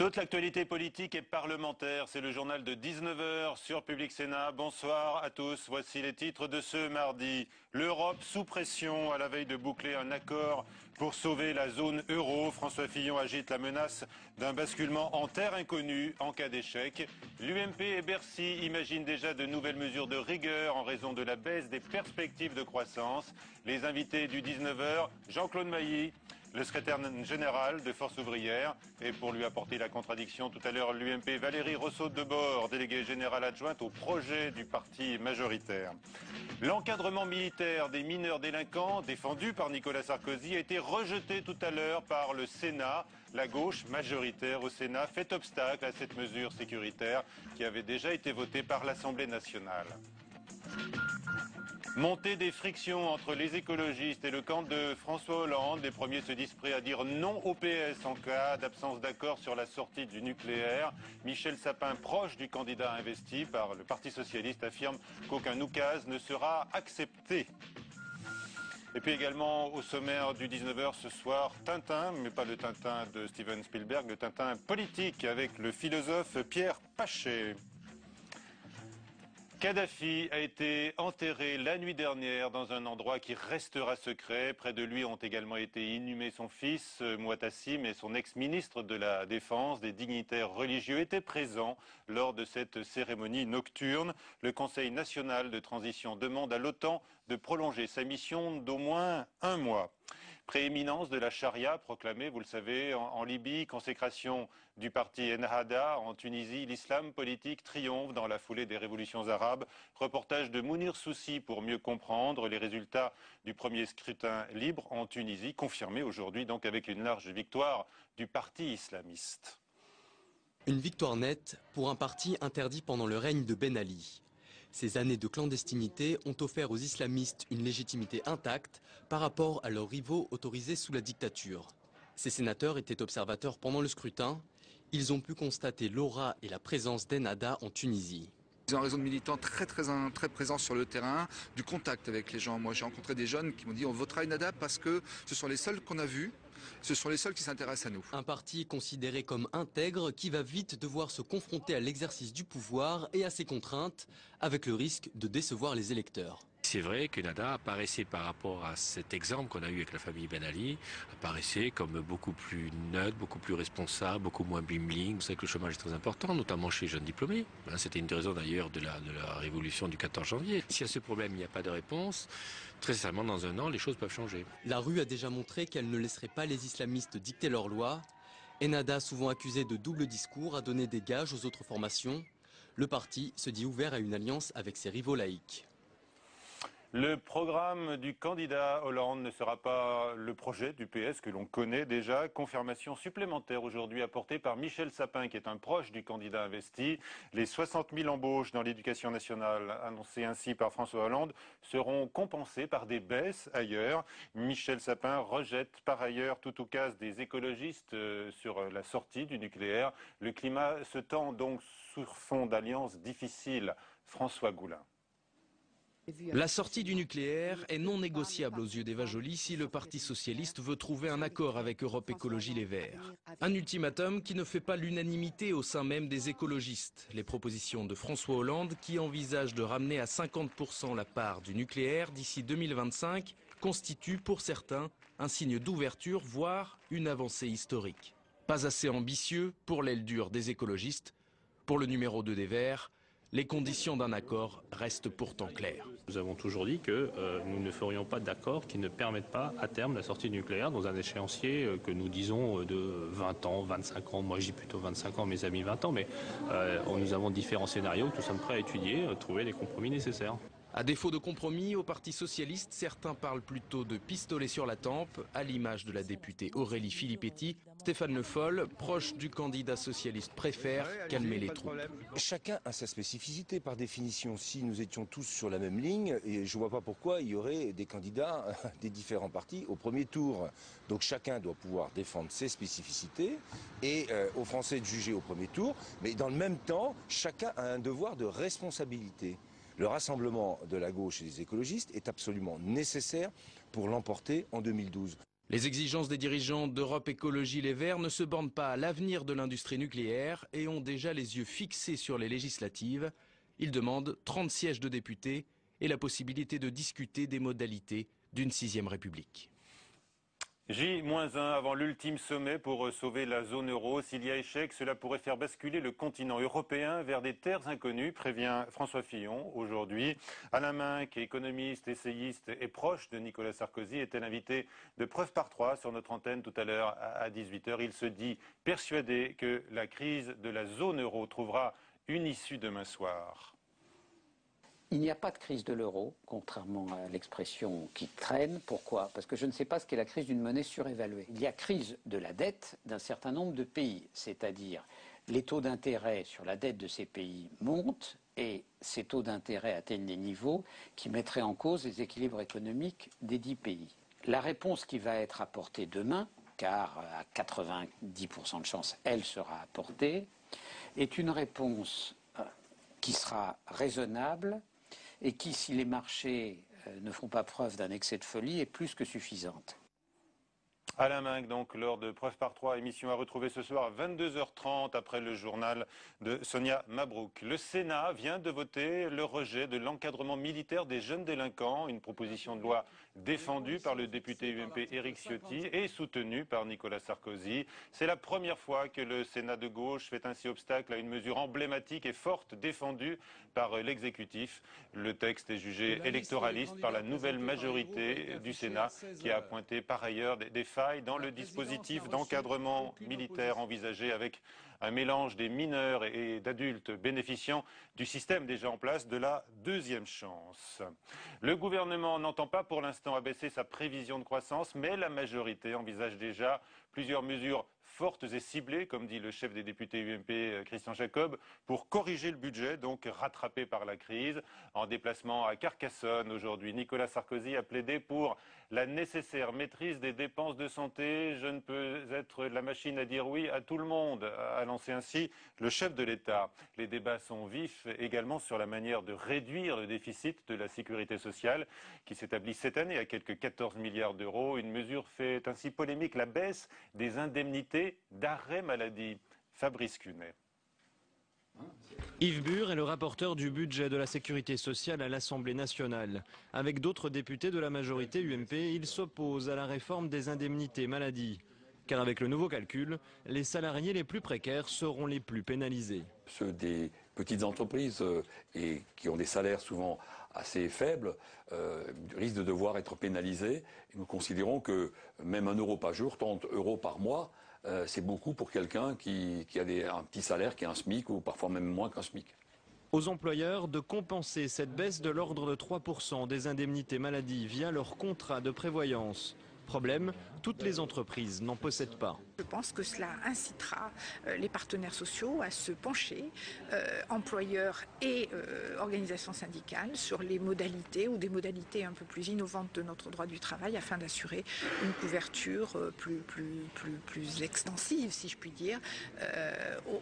Toute l'actualité politique et parlementaire, c'est le journal de 19 h sur Public Sénat. Bonsoir à tous. Voici les titres de ce mardi. L'Europe sous pression à la veille de boucler un accord pour sauver la zone euro. François Fillon agite la menace d'un basculement en terre inconnue en cas d'échec. L'UMP et Bercy imaginent déjà de nouvelles mesures de rigueur en raison de la baisse des perspectives de croissance. Les invités du 19 h, Jean-Claude Mailly, le secrétaire général de Force ouvrière, et pour lui apporter la contradiction, tout à l'heure l'UMP, Valérie Rossaud-Debord, déléguée générale adjointe au projet du parti majoritaire. L'encadrement militaire des mineurs délinquants, défendu par Nicolas Sarkozy, a été rejeté tout à l'heure par le Sénat. La gauche majoritaire au Sénat fait obstacle à cette mesure sécuritaire qui avait déjà été votée par l'Assemblée nationale. Montée des frictions entre les écologistes et le camp de François Hollande. Les premiers se disent prêts à dire non au PS en cas d'absence d'accord sur la sortie du nucléaire. Michel Sapin, proche du candidat investi par le Parti socialiste, affirme qu'aucun oukase ne sera accepté. Et puis également au sommaire du 19 h ce soir, Tintin, mais pas le Tintin de Steven Spielberg, le Tintin politique avec le philosophe Pierre Pachet. Kadhafi a été enterré la nuit dernière dans un endroit qui restera secret. Près de lui ont également été inhumés son fils, Mouatassim, et son ex-ministre de la Défense. Des dignitaires religieux étaient présents lors de cette cérémonie nocturne. Le Conseil national de transition demande à l'OTAN de prolonger sa mission d'au moins un mois. Prééminence de la charia proclamée, vous le savez, en Libye, consécration du parti Ennahda en Tunisie, l'islam politique triomphe dans la foulée des révolutions arabes. Reportage de Mounir Soussi pour mieux comprendre les résultats du premier scrutin libre en Tunisie, confirmé aujourd'hui donc avec une large victoire du parti islamiste. Une victoire nette pour un parti interdit pendant le règne de Ben Ali. Ces années de clandestinité ont offert aux islamistes une légitimité intacte par rapport à leurs rivaux autorisés sous la dictature. Ces sénateurs étaient observateurs pendant le scrutin. Ils ont pu constater l'aura et la présence d'Ennahda en Tunisie. Ils ont un réseau de militants très présents sur le terrain, du contact avec les gens. Moi j'ai rencontré des jeunes qui m'ont dit on votera Ennahda parce que ce sont les seuls qu'on a vus, ce sont les seuls qui s'intéressent à nous. Un parti considéré comme intègre qui va vite devoir se confronter à l'exercice du pouvoir et à ses contraintes, avec le risque de décevoir les électeurs. C'est vrai qu'Ennahda apparaissait par rapport à cet exemple qu'on a eu avec la famille Ben Ali, apparaissait comme beaucoup plus neutre, beaucoup plus responsable, beaucoup moins bling-bling. Vous savez que le chômage est très important, notamment chez les jeunes diplômés. C'était une des raisons d'ailleurs de la révolution du 14 janvier. Si à ce problème il n'y a pas de réponse, très sincèrement dans un an les choses peuvent changer. La rue a déjà montré qu'elle ne laisserait pas les islamistes dicter leurs lois. Ennahda, souvent accusé de double discours, a donné des gages aux autres formations. Le parti se dit ouvert à une alliance avec ses rivaux laïcs. Le programme du candidat Hollande ne sera pas le projet du PS que l'on connaît déjà. Confirmation supplémentaire aujourd'hui apportée par Michel Sapin, qui est un proche du candidat investi. Les 60 000 embauches dans l'éducation nationale, annoncées ainsi par François Hollande, seront compensées par des baisses ailleurs. Michel Sapin rejette par ailleurs tout oukase des écologistes sur la sortie du nucléaire. Le climat se tend donc sur fond d'alliances difficiles. François Goulin. La sortie du nucléaire est non négociable aux yeux d'Eva Joly si le Parti socialiste veut trouver un accord avec Europe Écologie Les Verts. Un ultimatum qui ne fait pas l'unanimité au sein même des écologistes. Les propositions de François Hollande, qui envisage de ramener à 50% la part du nucléaire d'ici 2025, constituent pour certains un signe d'ouverture, voire une avancée historique. Pas assez ambitieux pour l'aile dure des écologistes. Pour le numéro 2 des Verts, les conditions d'un accord restent pourtant claires. Nous avons toujours dit que nous ne ferions pas d'accord qui ne permettent pas à terme la sortie du nucléaire dans un échéancier que nous disons de 20 ans, 25 ans. Moi je dis plutôt 25 ans, mes amis 20 ans, mais nous avons différents scénarios que nous sommes prêts à étudier, trouver les compromis nécessaires. À défaut de compromis, au Parti socialiste, certains parlent plutôt de pistolet sur la tempe, à l'image de la députée Aurélie Filippetti. Stéphane Le Foll, proche du candidat socialiste, préfère calmer les troupes. Chacun a sa spécificité par définition. Si nous étions tous sur la même ligne, et je ne vois pas pourquoi il y aurait des candidats des différents partis au premier tour. Donc chacun doit pouvoir défendre ses spécificités et aux Français de juger au premier tour. Mais dans le même temps, chacun a un devoir de responsabilité. Le rassemblement de la gauche et des écologistes est absolument nécessaire pour l'emporter en 2012. Les exigences des dirigeants d'Europe Écologie Les Verts ne se bornent pas à l'avenir de l'industrie nucléaire et ont déjà les yeux fixés sur les législatives. Ils demandent 30 sièges de députés et la possibilité de discuter des modalités d'une 6e République. J-1 avant l'ultime sommet pour sauver la zone euro. S'il y a échec, cela pourrait faire basculer le continent européen vers des terres inconnues, prévient François Fillon aujourd'hui. Alain Minc, économiste, essayiste et proche de Nicolas Sarkozy, était l'invité de Preuve par 3 sur notre antenne tout à l'heure à 18h. Il se dit persuadé que la crise de la zone euro trouvera une issue demain soir. Il n'y a pas de crise de l'euro, contrairement à l'expression qui traîne. Pourquoi? Parce que je ne sais pas ce qu'est la crise d'une monnaie surévaluée. Il y a crise de la dette d'un certain nombre de pays, c'est-à-dire les taux d'intérêt sur la dette de ces pays montent et ces taux d'intérêt atteignent des niveaux qui mettraient en cause les équilibres économiques des 10 pays. La réponse qui va être apportée demain, car à 90% de chance elle sera apportée, est une réponse qui sera raisonnable et qui, si les marchés ne font pas preuve d'un excès de folie, est plus que suffisante. Alain Minc, donc, lors de Preuve par 3, émission à retrouver ce soir à 22h30 après le journal de Sonia Mabrouk. Le Sénat vient de voter le rejet de l'encadrement militaire des jeunes délinquants, une proposition de loi défendue par le député UMP Éric Ciotti et soutenue par Nicolas Sarkozy. C'est la première fois que le Sénat de gauche fait ainsi obstacle à une mesure emblématique et forte défendue par l'exécutif. Le texte est jugé électoraliste par la nouvelle majorité du Sénat qui a pointé par ailleurs des failles dans le dispositif d'encadrement militaire envisagé avec un mélange des mineurs et d'adultes bénéficiant du système déjà en place de la deuxième chance. Le gouvernement n'entend pas pour l'instant abaisser sa prévision de croissance, mais la majorité envisage déjà plusieurs mesures fortes et ciblées, comme dit le chef des députés UMP, Christian Jacob, pour corriger le budget, donc rattrapé par la crise. En déplacement à Carcassonne aujourd'hui, Nicolas Sarkozy a plaidé pour la nécessaire maîtrise des dépenses de santé. Je ne peux être la machine à dire oui à tout le monde, a lancé ainsi le chef de l'État. Les débats sont vifs également sur la manière de réduire le déficit de la sécurité sociale, qui s'établit cette année à quelques 14 milliards d'euros. Une mesure fait ainsi polémique, la baisse des indemnités d'arrêt maladie. Fabrice Cunet. Yves Bur est le rapporteur du budget de la sécurité sociale à l'Assemblée nationale. Avec d'autres députés de la majorité UMP, il s'oppose à la réforme des indemnités maladie. Car avec le nouveau calcul, les salariés les plus précaires seront les plus pénalisés. Ceux des petites entreprises et qui ont des salaires souvent assez faibles risquent de devoir être pénalisés. Et nous considérons que même 1 euro par jour, 30 euros par mois, c'est beaucoup pour quelqu'un qui a un petit salaire, qui a un SMIC ou parfois même moins qu'un SMIC. Aux employeurs de compenser cette baisse de l'ordre de 3% des indemnités maladie via leur contrat de prévoyance. Problème, toutes les entreprises n'en possèdent pas. Je pense que cela incitera les partenaires sociaux à se pencher, employeurs et organisations syndicales, sur les modalités ou des modalités un peu plus innovantes de notre droit du travail afin d'assurer une couverture plus extensive, si je puis dire,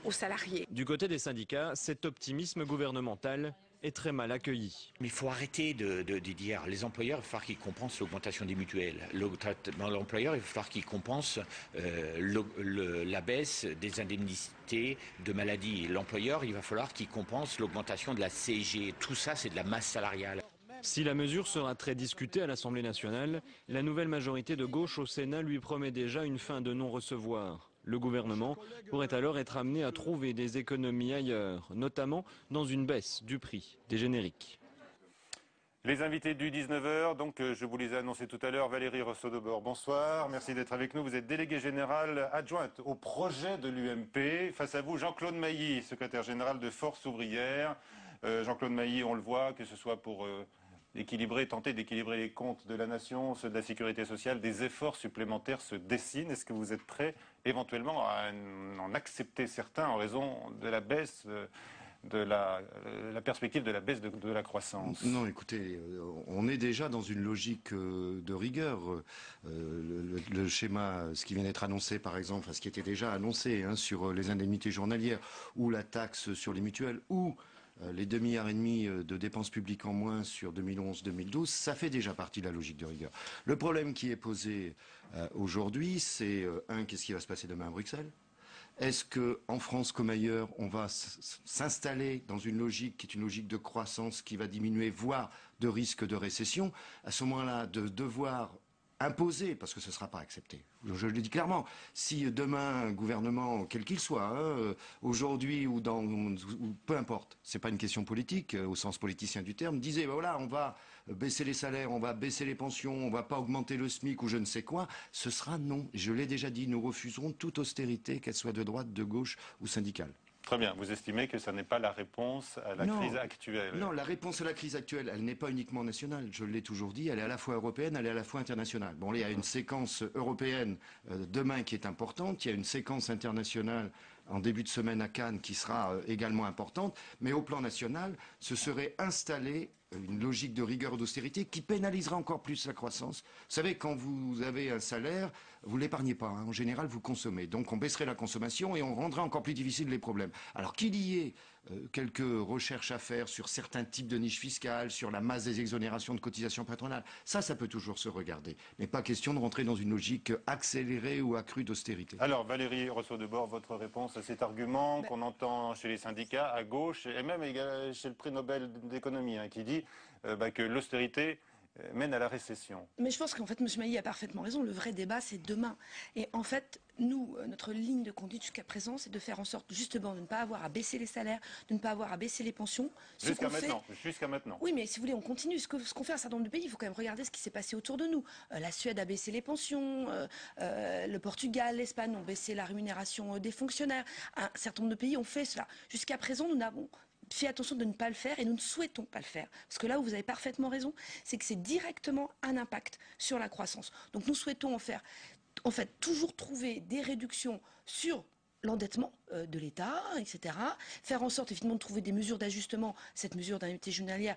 aux salariés. Du côté des syndicats, cet optimisme gouvernemental est très mal accueilli. Mais il faut arrêter de dire les employeurs, il va falloir qu'ils compensent l'augmentation des mutuelles. L'employeur, il va falloir qu'il compense la baisse des indemnités de maladie. L'employeur, il va falloir qu'il compense l'augmentation de la CSG. Tout ça, c'est de la masse salariale. Si la mesure sera très discutée à l'Assemblée nationale, la nouvelle majorité de gauche au Sénat lui promet déjà une fin de non-recevoir. Le gouvernement pourrait alors être amené à trouver des économies ailleurs, notamment dans une baisse du prix des génériques. Les invités du 19h, donc je vous les ai annoncés tout à l'heure, Valérie Rousseau-Debord, bonsoir, merci d'être avec nous. Vous êtes déléguée générale adjointe au projet de l'UMP. Face à vous, Jean-Claude Mailly, secrétaire général de Force ouvrière. Jean-Claude Mailly, on le voit, que ce soit pour tenter d'équilibrer les comptes de la nation, ceux de la sécurité sociale, des efforts supplémentaires se dessinent. Est-ce que vous êtes prêt éventuellement à en accepter certains en raison de la baisse de la perspective de la baisse de la croissance? Non, écoutez, on est déjà dans une logique de rigueur. Le schéma, ce qui vient d'être annoncé par exemple, ce qui était déjà annoncé sur les indemnités journalières ou la taxe sur les mutuelles ou les 2,5 milliards de dépenses publiques en moins sur 2011-2012, ça fait déjà partie de la logique de rigueur. Le problème qui est posé aujourd'hui, c'est qu'est-ce qui va se passer demain à Bruxelles ? Est-ce qu'en France comme ailleurs, on va s'installer dans une logique qui est une logique de croissance qui va diminuer, voire de risque de récession ? À ce moment-là, de devoir imposer, parce que ce ne sera pas accepté. Je le dis clairement, si demain un gouvernement, quel qu'il soit, aujourd'hui ou peu importe, c'est pas une question politique au sens politicien du terme, disait voilà, on va baisser les salaires, on va baisser les pensions, on va pas augmenter le SMIC ou je ne sais quoi, ce sera non. Je l'ai déjà dit, nous refuserons toute austérité, qu'elle soit de droite, de gauche ou syndicale. Très bien. Vous estimez que ça n'est pas la réponse à la crise actuelle? Non, la réponse à la crise actuelle, elle n'est pas uniquement nationale. Je l'ai toujours dit, elle est à la fois européenne, elle est à la fois internationale. Bon, il y a une séquence européenne demain qui est importante. Il y a une séquence internationale en début de semaine à Cannes qui sera également importante. Mais au plan national, ce serait installé une logique de rigueur et d'austérité qui pénalisera encore plus la croissance. Vous savez, quand vous avez un salaire, vous l'épargnez pas. En général, vous consommez. Donc on baisserait la consommation et on rendrait encore plus difficile les problèmes. Alors qu'il y ait quelques recherches à faire sur certains types de niches fiscales, sur la masse des exonérations de cotisations patronales, ça peut toujours se regarder. Mais pas question de rentrer dans une logique accélérée ou accrue d'austérité. Alors Valérie Rousseau-Debord, votre réponse à cet argument qu'on entend chez les syndicats à gauche et même chez le prix Nobel d'économie qui dit que l'austérité mène à la récession. Mais je pense qu'en fait, M. Mailly a parfaitement raison. Le vrai débat, c'est demain. Et en fait, nous, notre ligne de conduite jusqu'à présent, c'est de faire en sorte justement de ne pas avoir à baisser les salaires, de ne pas avoir à baisser les pensions. Jusqu'à maintenant. Oui, mais si vous voulez, on continue. Ce qu'on fait à un certain nombre de pays, il faut quand même regarder ce qui s'est passé autour de nous. La Suède a baissé les pensions, le Portugal, l'Espagne ont baissé la rémunération des fonctionnaires. Un certain nombre de pays ont fait cela. Jusqu'à présent, nous n'avons fait attention de ne pas le faire et nous ne souhaitons pas le faire. Parce que là où vous avez parfaitement raison, c'est que c'est directement un impact sur la croissance. Donc nous souhaitons en fait toujours trouver des réductions sur l'endettement de l'État, etc. Faire en sorte évidemment de trouver des mesures d'ajustement. Cette mesure d'indemnité journalière,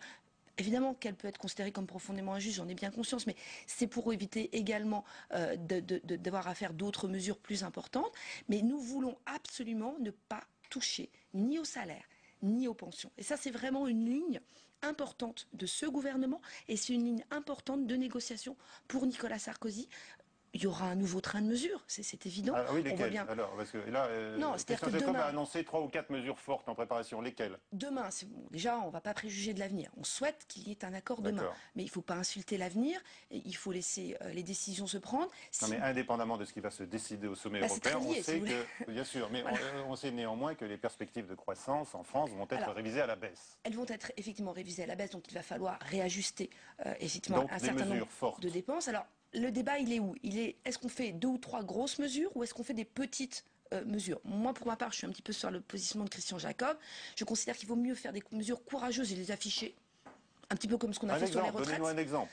évidemment qu'elle peut être considérée comme profondément injuste, j'en ai bien conscience, mais c'est pour éviter également d'avoir à faire d'autres mesures plus importantes. Mais nous voulons absolument ne pas toucher ni au salaire, ni aux pensions. Et ça, c'est vraiment une ligne importante de ce gouvernement et c'est une ligne importante de négociation pour Nicolas Sarkozy. Il y aura un nouveau train de mesures, c'est évident. Ah oui, lesquelles bien... Alors, parce que là, Christian Jacob a annoncé 3 ou 4 mesures fortes en préparation. Lesquelles? Demain, déjà, on ne va pas préjuger de l'avenir. On souhaite qu'il y ait un accord demain. Mais il ne faut pas insulter l'avenir. Il faut laisser les décisions se prendre. Non, mais indépendamment de ce qui va se décider au sommet européen, on sait que, bien sûr, mais voilà. on sait néanmoins que les perspectives de croissance en France vont être révisées à la baisse. Elles vont être effectivement révisées à la baisse, donc il va falloir réajuster effectivement un certain nombre de dépenses. Alors, le débat, il est où? Est-ce qu'on fait 2 ou 3 grosses mesures ou est-ce qu'on fait des petites mesures? Moi, pour ma part, je suis un petit peu sur le positionnement de Christian Jacob. Je considère qu'il vaut mieux faire des mesures courageuses et les afficher. Un petit peu comme ce qu'on a fait sur les retraites. Donnez-nous un exemple.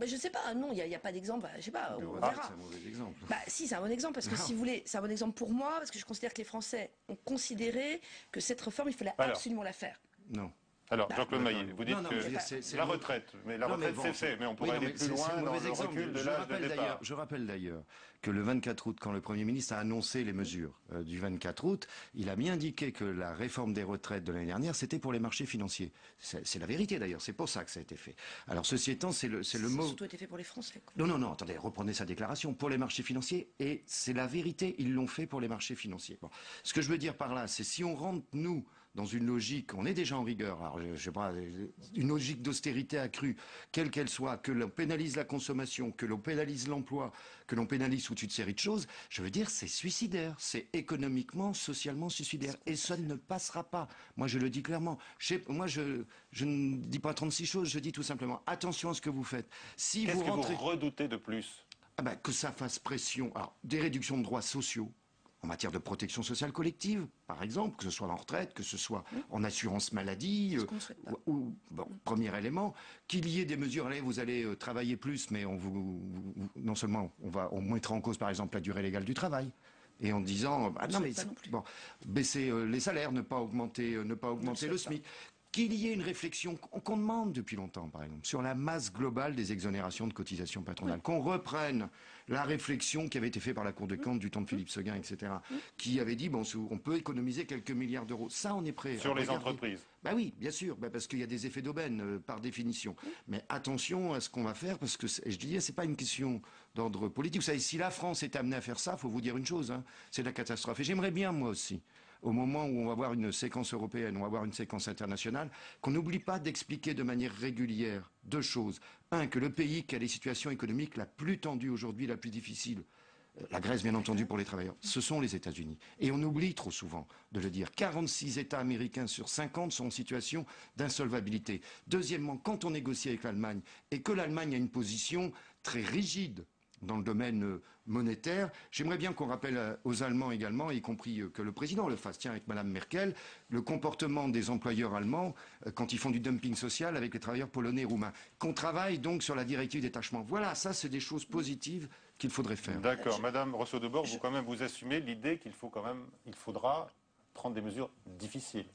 Je sais pas, non, il n'y a pas d'exemple. Je sais pas, on verra. C'est un mauvais exemple. Si, c'est un bon exemple parce que si vous voulez, c'est un bon exemple pour moi parce que je considère que les Français ont considéré que cette réforme, il fallait absolument la faire. Non. Alors, Jean-Claude Mailly, vous dites que la retraite, mais la retraite c'est fait, mais on pourrait aller plus loin dans le recul de l'âge de départ. Je rappelle d'ailleurs que le 24 août, quand le Premier ministre a annoncé les mesures du 24 août, il a bien indiqué que la réforme des retraites de l'année dernière, c'était pour les marchés financiers. C'est la vérité d'ailleurs, c'est pour ça que ça a été fait. Alors ceci étant, c'est le mot... Ça a surtout été fait pour les Français. Non, attendez, reprenez sa déclaration. Pour les marchés financiers, et c'est la vérité, ils l'ont fait pour les marchés financiers. Bon. Ce que je veux dire par là, c'est si on rentre, nous, dans une logique, on est déjà en rigueur, alors je sais pas, une logique d'austérité accrue, quelle qu'elle soit, que l'on pénalise la consommation, que l'on pénalise l'emploi, que l'on pénalise toute une série de choses, je veux dire, c'est suicidaire, c'est économiquement, socialement suicidaire, et ça ne passera pas. Moi, je le dis clairement. Moi, je ne dis pas 36 choses, je dis tout simplement, attention à ce que vous faites. Si Qu'est-ce vous rentrez... que vous redoutez de plus? Que ça fasse pression. Alors, des réductions de droits sociaux, en matière de protection sociale collective, par exemple, que ce soit en retraite, que ce soit en assurance maladie, premier élément, qu'il y ait des mesures, allez, vous allez travailler plus, mais non seulement on mettra en cause, par exemple, la durée légale du travail, et en disant, baisser les salaires, ne pas augmenter le SMIC. qu'il y ait une réflexion qu'on demande depuis longtemps, par exemple, sur la masse globale des exonérations de cotisations patronales, qu'on reprenne la réflexion qui avait été faite par la Cour des comptes du temps de Philippe Seguin, etc., qui avait dit, bon, on peut économiser quelques milliards d'euros. Ça, on est prêt. Sur les entreprises. Bah oui, bien sûr, parce qu'il y a des effets d'aubaine, par définition. Mais attention à ce qu'on va faire, parce que, je disais, c'est pas une question d'ordre politique. Vous savez, si la France est amenée à faire ça, faut vous dire une chose, hein, c'est la catastrophe. Et j'aimerais bien, moi aussi, au moment où on va avoir une séquence européenne, on va avoir une séquence internationale, qu'on n'oublie pas d'expliquer de manière régulière deux choses. Un, que le pays qui a les situations économiques la plus tendue aujourd'hui, la plus difficile, la Grèce bien entendu pour les travailleurs, ce sont les États-Unis. Et on oublie trop souvent de le dire. 46 États américains sur 50 sont en situation d'insolvabilité. Deuxièmement, quand on négocie avec l'Allemagne et que l'Allemagne a une position très rigide dans le domaine monétaire, j'aimerais bien qu'on rappelle aux Allemands également, y compris que le président le fasse, tiens, avec Madame Merkel, le comportement des employeurs allemands quand ils font du dumping social avec les travailleurs polonais et roumains. Qu'on travaille donc sur la directive détachement. Voilà, ça c'est des choses positives qu'il faudrait faire. D'accord. Madame Rousseau-Debord, vous assumez l'idée qu'il faudra prendre des mesures difficiles.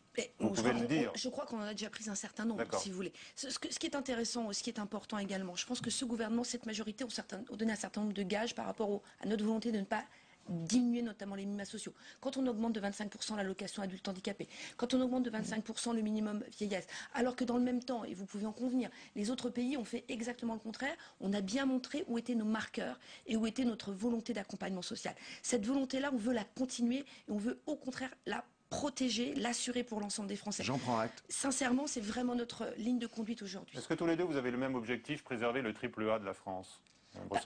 Vous pouvez le dire. Je crois qu'on en a déjà pris un certain nombre, si vous voulez. Ce qui est intéressant, ce qui est important également, je pense que ce gouvernement, cette majorité ont donné un certain nombre de gages par rapport à notre volonté de ne pas diminuer notamment les minima sociaux. Quand on augmente de 25% l'allocation adulte handicapé, quand on augmente de 25% le minimum vieillesse, alors que dans le même temps, et vous pouvez en convenir, les autres pays ont fait exactement le contraire, on a bien montré où étaient nos marqueurs et où était notre volonté d'accompagnement social. Cette volonté-là, on veut la continuer et on veut au contraire la protéger, l'assurer pour l'ensemble des Français. J'en prends acte. Sincèrement, c'est vraiment notre ligne de conduite aujourd'hui. Est-ce que tous les deux, vous avez le même objectif, préserver le triple A de la France?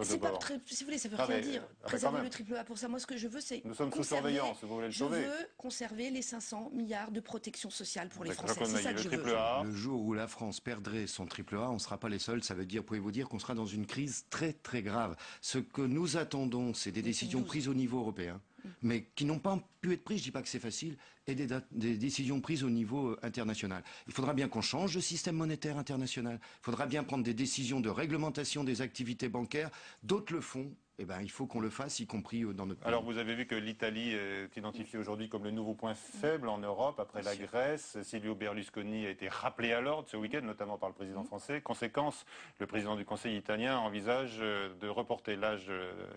C'est pas très, si vous voulez, ça veut rien dire. Préserver le triple A pour ça, moi ce que je veux, c'est. Nous sommes sous surveillance, vous voulez le sauver. Je veux conserver les 500 milliards de protection sociale pour les Français. C'est ça que je veux. Le jour où la France perdrait son triple A, on ne sera pas les seuls. Ça veut dire, pouvez-vous dire, qu'on sera dans une crise très très grave. Ce que nous attendons, c'est des décisions prises au niveau européen, mais qui n'ont pas pu être prises, je ne dis pas que c'est facile, et des décisions prises au niveau international. Il faudra bien qu'on change de système monétaire international, il faudra bien prendre des décisions de réglementation des activités bancaires, d'autres le font, eh ben, il faut qu'on le fasse, y compris dans notre pays. Alors vous avez vu que l'Italie est identifiée aujourd'hui comme le nouveau point faible en Europe, après la Grèce. Silvio Berlusconi a été rappelé à l'ordre ce week-end, notamment par le président français. Conséquence, le président du Conseil italien envisage de reporter l'âge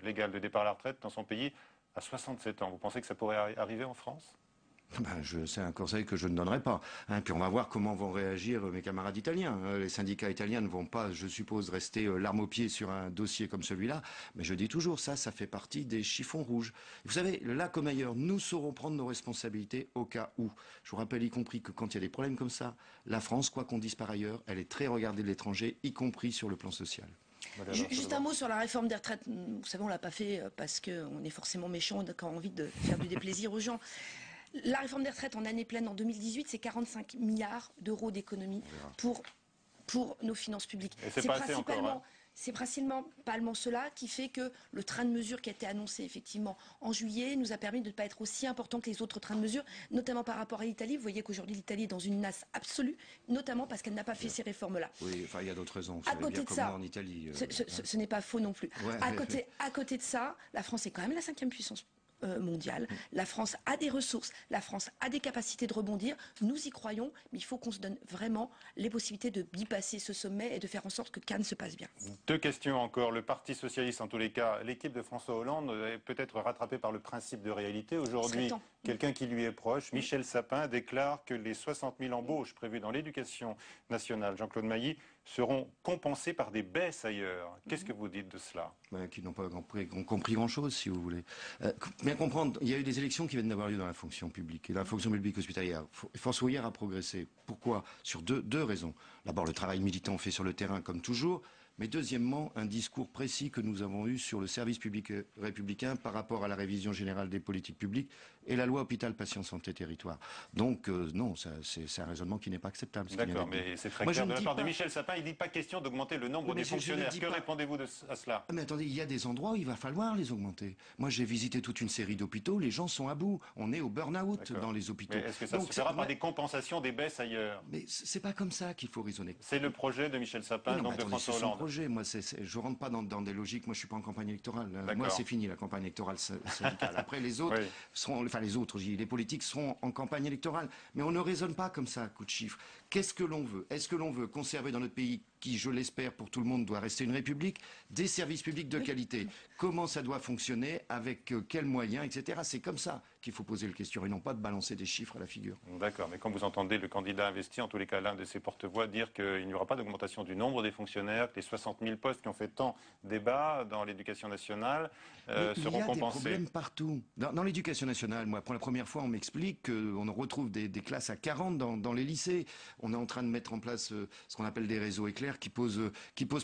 légal de départ à la retraite dans son pays à 67 ans. Vous pensez que ça pourrait arriver en France ? C'est un conseil que je ne donnerai pas. Puis on va voir comment vont réagir mes camarades italiens. Les syndicats italiens ne vont pas, je suppose, rester l'arme au pied sur un dossier comme celui-là. Mais je dis toujours, ça fait partie des chiffons rouges. Vous savez, là comme ailleurs, nous saurons prendre nos responsabilités au cas où. Je vous rappelle y compris que quand il y a des problèmes comme ça, la France, quoi qu'on dise par ailleurs, elle est très regardée de l'étranger, y compris sur le plan social. Juste un mot sur la réforme des retraites. Vous savez, on l'a pas fait parce qu'on est forcément méchant, on a envie de faire du déplaisir aux gens. La réforme des retraites en année pleine en 2018, c'est 45 milliards d'euros d'économie pour nos finances publiques. C'est pas assez encore, hein. C'est principalement cela qui fait que le train de mesure qui a été annoncé effectivement en juillet nous a permis de ne pas être aussi important que les autres trains de mesure, notamment par rapport à l'Italie. Vous voyez qu'aujourd'hui l'Italie est dans une nasse absolue, notamment parce qu'elle n'a pas fait ces réformes-là. Oui, enfin il y a d'autres raisons. À côté de ça, en Italie, ce n'est pas faux non plus. Ouais. À côté de ça, la France est quand même la 5e puissance mondiale. La France a des ressources, la France a des capacités de rebondir. Nous y croyons, mais il faut qu'on se donne vraiment les possibilités de bypasser ce sommet et de faire en sorte que Cannes se passe bien. Deux questions encore. Le Parti socialiste, en tous les cas, l'équipe de François Hollande est peut-être rattrapée par le principe de réalité. Aujourd'hui, quelqu'un qui lui est proche, Michel Sapin, déclare que les 60 000 embauches prévues dans l'éducation nationale, Jean-Claude Mailly, seront compensées par des baisses ailleurs. Qu'est-ce que vous dites de cela ? Qui n'ont pas compris grand-chose, si vous voulez. Bien comprendre, il y a eu des élections qui viennent d'avoir lieu dans la fonction publique. Et la fonction publique hospitalière, François Hollande a progressé. Pourquoi ? Sur deux raisons. D'abord, le travail militant fait sur le terrain, comme toujours. Mais deuxièmement, un discours précis que nous avons eu sur le service public républicain par rapport à la révision générale des politiques publiques et la loi Hôpital, Patients, Santé, Territoire. Donc non, c'est un raisonnement qui n'est pas acceptable. D'accord, mais c'est très clair de la part de Michel Sapin. Il ne dit pas question d'augmenter le nombre des fonctionnaires. Que répondez-vous à cela ? Mais attendez, il y a des endroits où il va falloir les augmenter. Moi, j'ai visité toute une série d'hôpitaux. Les gens sont à bout. On est au burn-out dans les hôpitaux. Mais est-ce que ça se fera par des compensations des baisses ailleurs ? Mais c'est pas comme ça qu'il faut raisonner. C'est le projet de Michel Sapin, donc de François Hollande. projet. Moi, je rentre pas dans des logiques. Moi, je suis pas en campagne électorale. Moi, c'est fini la campagne électorale syndicale. Après, les autres seront, enfin les autres, les politiques seront en campagne électorale. Mais on ne raisonne pas comme ça à coup de chiffres. Qu'est-ce que l'on veut? Est-ce que l'on veut conserver dans notre pays, qui, je l'espère, pour tout le monde, doit rester une république, des services publics de qualité? Comment ça doit fonctionner? Avec quels moyens, etc. C'est comme ça qu'il faut poser la question et non pas de balancer des chiffres à la figure. D'accord, mais quand vous entendez le candidat investi, en tous les cas l'un de ses porte-voix, dire qu'il n'y aura pas d'augmentation du nombre des fonctionnaires, que les 60 000 postes qui ont fait tant débat dans l'éducation nationale seront compensés. Il y a des problèmes partout. Dans l'éducation nationale, moi, pour la première fois, on m'explique qu'on retrouve des classes à 40 dans les lycées. On est en train de mettre en place ce qu'on appelle des réseaux éclairs qui posent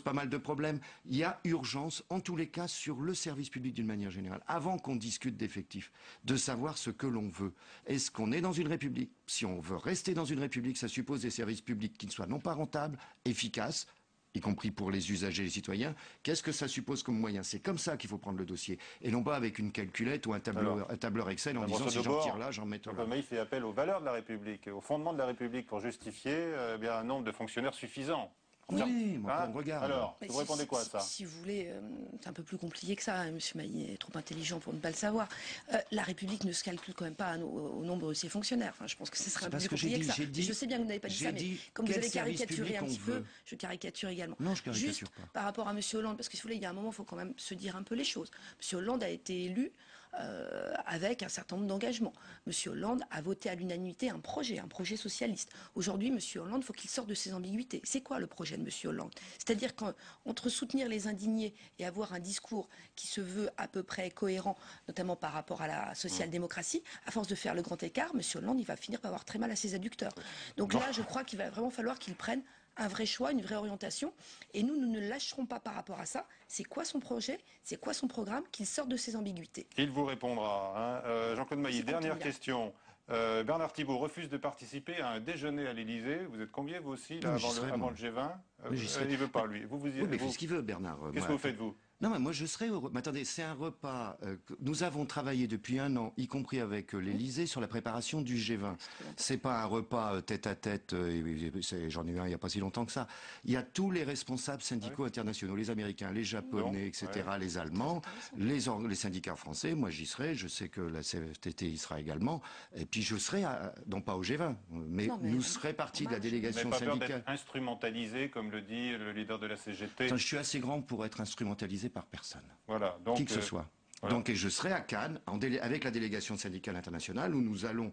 pas mal de problèmes. Il y a urgence, en tous les cas, sur le service public d'une manière générale. Avant qu'on discute d'effectifs, de savoir ce que l'on veut. Est-ce qu'on est dans une république? Si on veut rester dans une république, ça suppose des services publics qui ne soient non pas rentables, efficaces, y compris pour les usagers et les citoyens. Qu'est-ce que ça suppose comme moyen? C'est comme ça qu'il faut prendre le dossier. Et non pas avec une calculette ou un tableur Excel en disant si j'en tire là, j'en mets là. Il fait appel aux valeurs de la République, aux fondements de la République pour justifier bien un nombre de fonctionnaires suffisant. Oui, on regarde. Alors, vous répondez quoi à ça? Si vous voulez, c'est un peu plus compliqué que ça. Hein, Monsieur Mailly est trop intelligent pour ne pas le savoir. La République ne se calcule quand même pas au nombre de ses fonctionnaires. Enfin, je pense que ce serait un peu plus compliqué que ça. Je sais bien que vous n'avez pas dit ça, mais comme vous avez caricaturé un petit peu, je caricature également. Non, je caricature Juste pas. Par rapport à Monsieur Hollande, parce que si vous voulez, il y a un moment, il faut quand même se dire un peu les choses. Monsieur Hollande a été élu avec un certain nombre d'engagements. Monsieur Hollande a voté à l'unanimité un projet socialiste. Aujourd'hui, Monsieur Hollande, il faut qu'il sorte de ses ambiguïtés. C'est quoi le projet de Monsieur Hollande? C'est-à-dire qu'entre soutenir les indignés et avoir un discours qui se veut à peu près cohérent, notamment par rapport à la social-démocratie, à force de faire le grand écart, Monsieur Hollande, il va finir par avoir très mal à ses adducteurs. Donc là, je crois qu'il va vraiment falloir qu'il prenne un vrai choix, une vraie orientation. Et nous ne lâcherons pas par rapport à ça. C'est quoi son projet? C'est quoi son programme? Qu'il sorte de ses ambiguïtés. Il vous répondra. Hein. Jean-Claude Mailly, dernière question. Bernard Thibault refuse de participer à un déjeuner à l'Élysée. Vous êtes combien, vous aussi, là, avant le G20 Il ne veut pas, lui. Mais qu'est-ce qu'il veut, Bernard? Qu'est-ce que vous faites, vous? Non, mais moi je serais heureux. Mais attendez, c'est un repas que nous avons travaillé depuis un an, y compris avec l'Élysée, sur la préparation du G20. C'est pas un repas tête à tête. J'en ai eu un il n'y a pas si longtemps que ça. Il y a tous les responsables syndicaux internationaux, les Américains, les Japonais, etc., les Allemands, les syndicats français. Moi j'y serai. Je sais que la CFTT y sera également. Et puis je serai, non pas au G20, mais nous serons partie de la délégation syndicale. Pas peur d'être instrumentalisé, comme le dit le leader de la CGT. Je suis assez grand pour être instrumentalisé par personne. Voilà, donc, qui que ce soit. Voilà. Donc, et je serai à Cannes avec la délégation syndicale internationale où nous allons,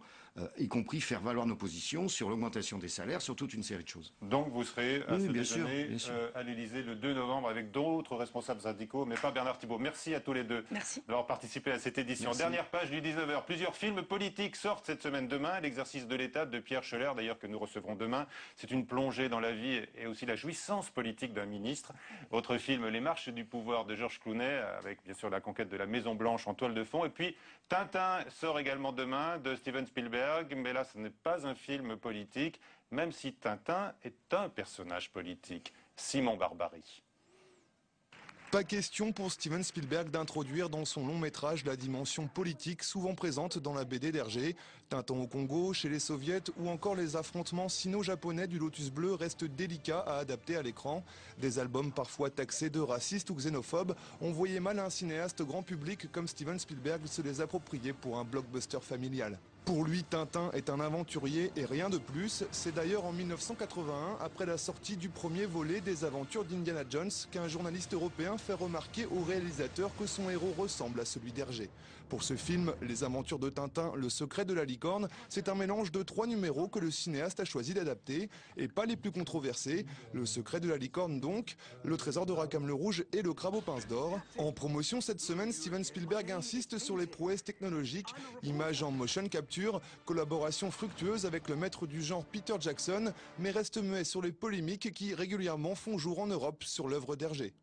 y compris, faire valoir nos positions sur l'augmentation des salaires, sur toute une série de choses. Donc vous serez à ce déjeuner à l'Élysée le 2 novembre avec d'autres responsables syndicaux, mais pas Bernard Thibault. Merci à tous les deux d'avoir participé à cette édition. Merci. Dernière page du 19h. Plusieurs films politiques sortent cette semaine. Demain, l'exercice de l'État de Pierre Scheller, d'ailleurs que nous recevrons demain. C'est une plongée dans la vie et aussi la jouissance politique d'un ministre. Autre film, Les Marches du pouvoir de Georges Clooney, avec bien sûr la conquête de la Maison Blanche en toile de fond. Et puis Tintin sort également demain de Steven Spielberg, mais là ce n'est pas un film politique, même si Tintin est un personnage politique. Simon Barbary. Pas question pour Steven Spielberg d'introduire dans son long métrage la dimension politique souvent présente dans la BD d'Hergé. Tintin au Congo, chez les soviets ou encore les affrontements sino-japonais du Lotus Bleu restent délicats à adapter à l'écran. Des albums parfois taxés de racistes ou xénophobes, on voyait mal un cinéaste grand public comme Steven Spielberg se les approprier pour un blockbuster familial. Pour lui, Tintin est un aventurier et rien de plus. C'est d'ailleurs en 1981, après la sortie du premier volet des aventures d'Indiana Jones, qu'un journaliste européen fait remarquer au réalisateur que son héros ressemble à celui d'Hergé. Pour ce film, Les aventures de Tintin, le secret de la licorne, c'est un mélange de 3 numéros que le cinéaste a choisi d'adapter, et pas les plus controversés. Le secret de la licorne donc, Le trésor de Rackham le Rouge et Le crabe aux pinces d'or. En promotion cette semaine, Steven Spielberg insiste sur les prouesses technologiques, images en motion capture, collaboration fructueuse avec le maître du genre Peter Jackson, mais reste muet sur les polémiques qui régulièrement font jour en Europe sur l'œuvre d'Hergé.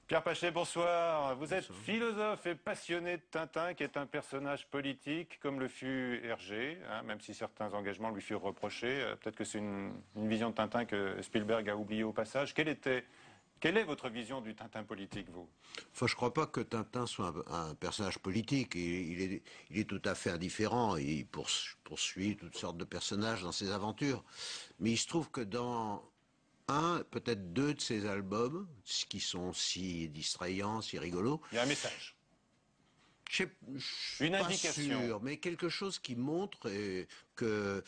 Pierre Pachet, bonsoir. Vous êtes philosophe et passionné de Tintin, qui est un personnage politique, comme le fut Hergé, hein, même si certains engagements lui furent reprochés. Peut-être que c'est une vision de Tintin que Spielberg a oubliée au passage. Quelle est votre vision du Tintin politique, vous? Enfin, je ne crois pas que Tintin soit un personnage politique. Il est tout à fait indifférent. Il poursuit toutes sortes de personnages dans ses aventures. Mais il se trouve que dans un, peut-être deux de ses albums, qui sont si distrayants, si rigolos. Il y a un message. Je suis pas sûr, mais quelque chose qui montre que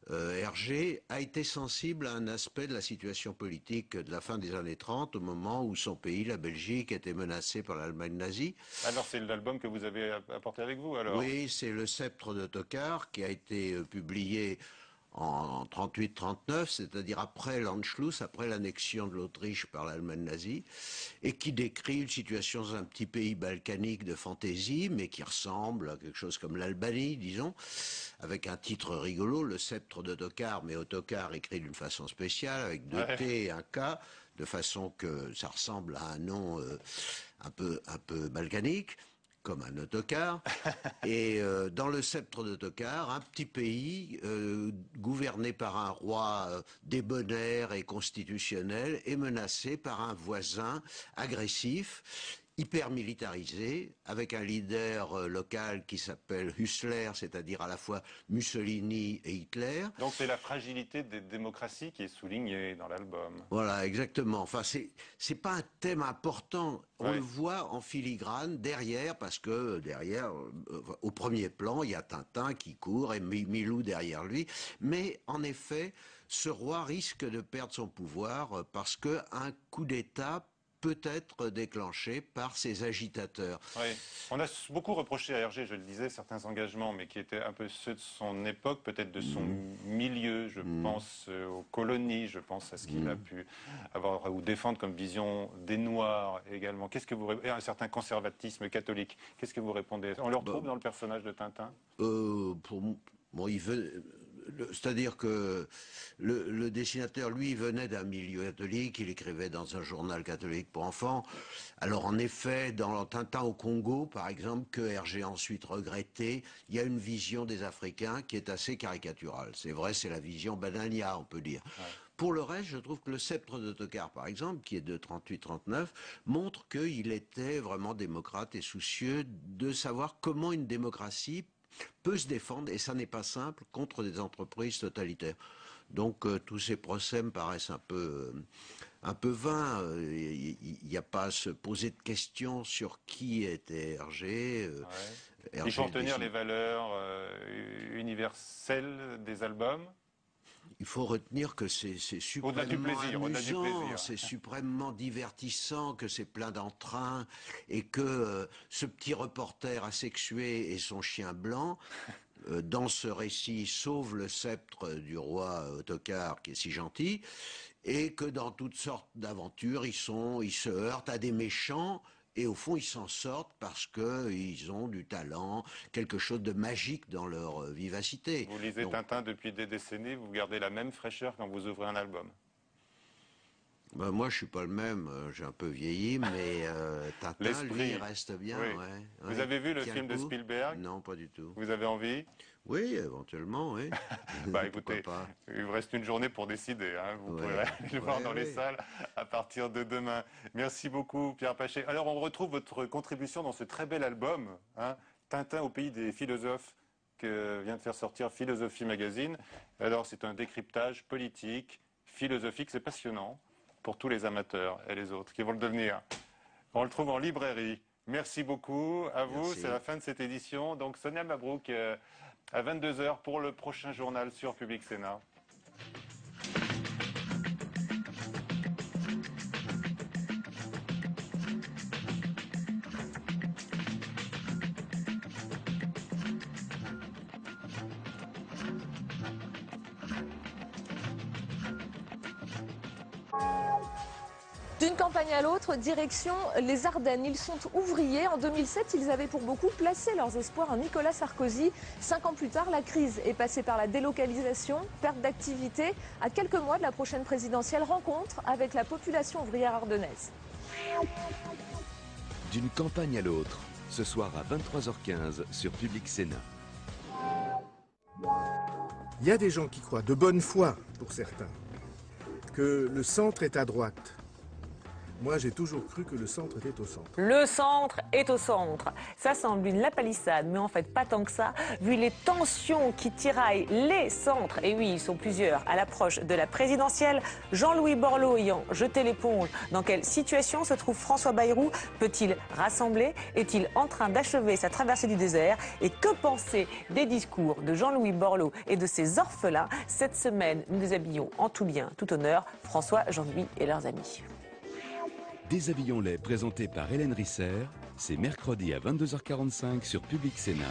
Hergé a été sensible à un aspect de la situation politique de la fin des années 30, au moment où son pays, la Belgique, était menacé par l'Allemagne nazie. Alors c'est l'album que vous avez apporté avec vous, alors? Oui, c'est Le Sceptre de Tokar, qui a été publié en 38-39, c'est-à-dire après l'Anschluss, après l'annexion de l'Autriche par l'Allemagne nazie, et qui décrit une situation dans un petit pays balkanique de fantaisie, mais qui ressemble à quelque chose comme l'Albanie, disons, avec un titre rigolo, Le Sceptre de Tokar, mais Tokar écrit d'une façon spéciale, avec deux T et un K, de façon que ça ressemble à un nom un peu balkanique, comme un autocar. Et dans le Sceptre de Tokar, un petit pays gouverné par un roi débonnaire et constitutionnel est menacé par un voisin agressif, hyper militarisé, avec un leader local qui s'appelle Hüsler, c'est-à-dire à la fois Mussolini et Hitler. Donc c'est la fragilité des démocraties qui est soulignée dans l'album. Voilà, exactement. Enfin, c'est pas un thème important. On le voit en filigrane derrière, parce que derrière, au premier plan, il y a Tintin qui court et Milou derrière lui. Mais en effet, ce roi risque de perdre son pouvoir parce que un coup d'État peut être déclenché par ces agitateurs. Oui. On a beaucoup reproché à Hergé, je le disais, certains engagements, mais qui étaient un peu ceux de son époque, peut-être de son milieu. Je pense aux colonies, je pense à ce qu'il a pu avoir ou défendre comme vision des Noirs également. Qu'est-ce que vous et un certain conservatisme catholique. Qu'est-ce que vous répondez? On le retrouve dans le personnage de Tintin? C'est-à-dire que le dessinateur, lui, venait d'un milieu catholique, il écrivait dans un journal catholique pour enfants. Alors en effet, dans Tintin au Congo, par exemple, que Hergé a ensuite regretté, il y a une vision des Africains qui est assez caricaturale. C'est vrai, c'est la vision banania, on peut dire. Ouais. Pour le reste, je trouve que Le Sceptre de Tokar, par exemple, qui est de 38-39, montre qu'il était vraiment démocrate et soucieux de savoir comment une démocratie peut se défendre, et ça n'est pas simple, contre des entreprises totalitaires. Donc tous ces procès me paraissent un peu vains. Il n'y a pas à se poser de questions sur qui était Hergé. Il faut retenir les valeurs universelles des albums. Il faut retenir que c'est suprêmement amusant, c'est suprêmement divertissant, que c'est plein d'entrain, et que ce petit reporter asexué et son chien blanc, dans ce récit, sauvent le sceptre du roi Tokar, qui est si gentil, et que dans toutes sortes d'aventures, ils se heurtent à des méchants, et au fond, ils s'en sortent parce qu'ils ont du talent, quelque chose de magique dans leur vivacité. Vous lisez Tintin depuis des décennies, vous gardez la même fraîcheur quand vous ouvrez un album? Ben moi, je suis pas le même, j'ai un peu vieilli, mais Tintin, lui, reste bien. Oui. Vous avez vu le film de Spielberg? Non, pas du tout. Vous avez envie? Oui, éventuellement, oui. Bah écoutez, il vous reste une journée pour décider. Hein. Vous pourrez aller le voir dans les salles à partir de demain. Merci beaucoup, Pierre Pachet. Alors, on retrouve votre contribution dans ce très bel album, hein, Tintin au pays des philosophes, que vient de faire sortir Philosophie Magazine. Alors, c'est un décryptage politique, philosophique, c'est passionnant pour tous les amateurs et les autres qui vont le devenir. On le trouve en librairie. Merci beaucoup à vous. C'est la fin de cette édition. Donc, Sonia Mabrouk, à 22 h pour le prochain journal sur Public Sénat. D'une campagne à l'autre, direction les Ardennes. Ils sont ouvriers. En 2007, ils avaient pour beaucoup placé leurs espoirs en Nicolas Sarkozy. 5 ans plus tard, la crise est passée par la délocalisation, perte d'activité. À quelques mois de la prochaine présidentielle, rencontre avec la population ouvrière ardennaise. D'une campagne à l'autre, ce soir à 23h15 sur Public Sénat. Il y a des gens qui croient, de bonne foi pour certains, que le centre est à droite. Moi, j'ai toujours cru que le centre était au centre. Le centre est au centre. Ça semble une lapalissade, mais en fait pas tant que ça, vu les tensions qui tiraillent les centres. Et oui, ils sont plusieurs. À l'approche de la présidentielle, Jean-Louis Borloo ayant jeté l'éponge. Dans quelle situation se trouve François Bayrou? Peut-il rassembler? Est-il en train d'achever sa traversée du désert? Et que penser des discours de Jean-Louis Borloo et de ses orphelins? Cette semaine, nous déshabillons en tout bien, tout honneur, François, Jean-Louis et leurs amis. Déshabillons-les, présenté par Hélène Risser, c'est mercredi à 22h45 sur Public Sénat.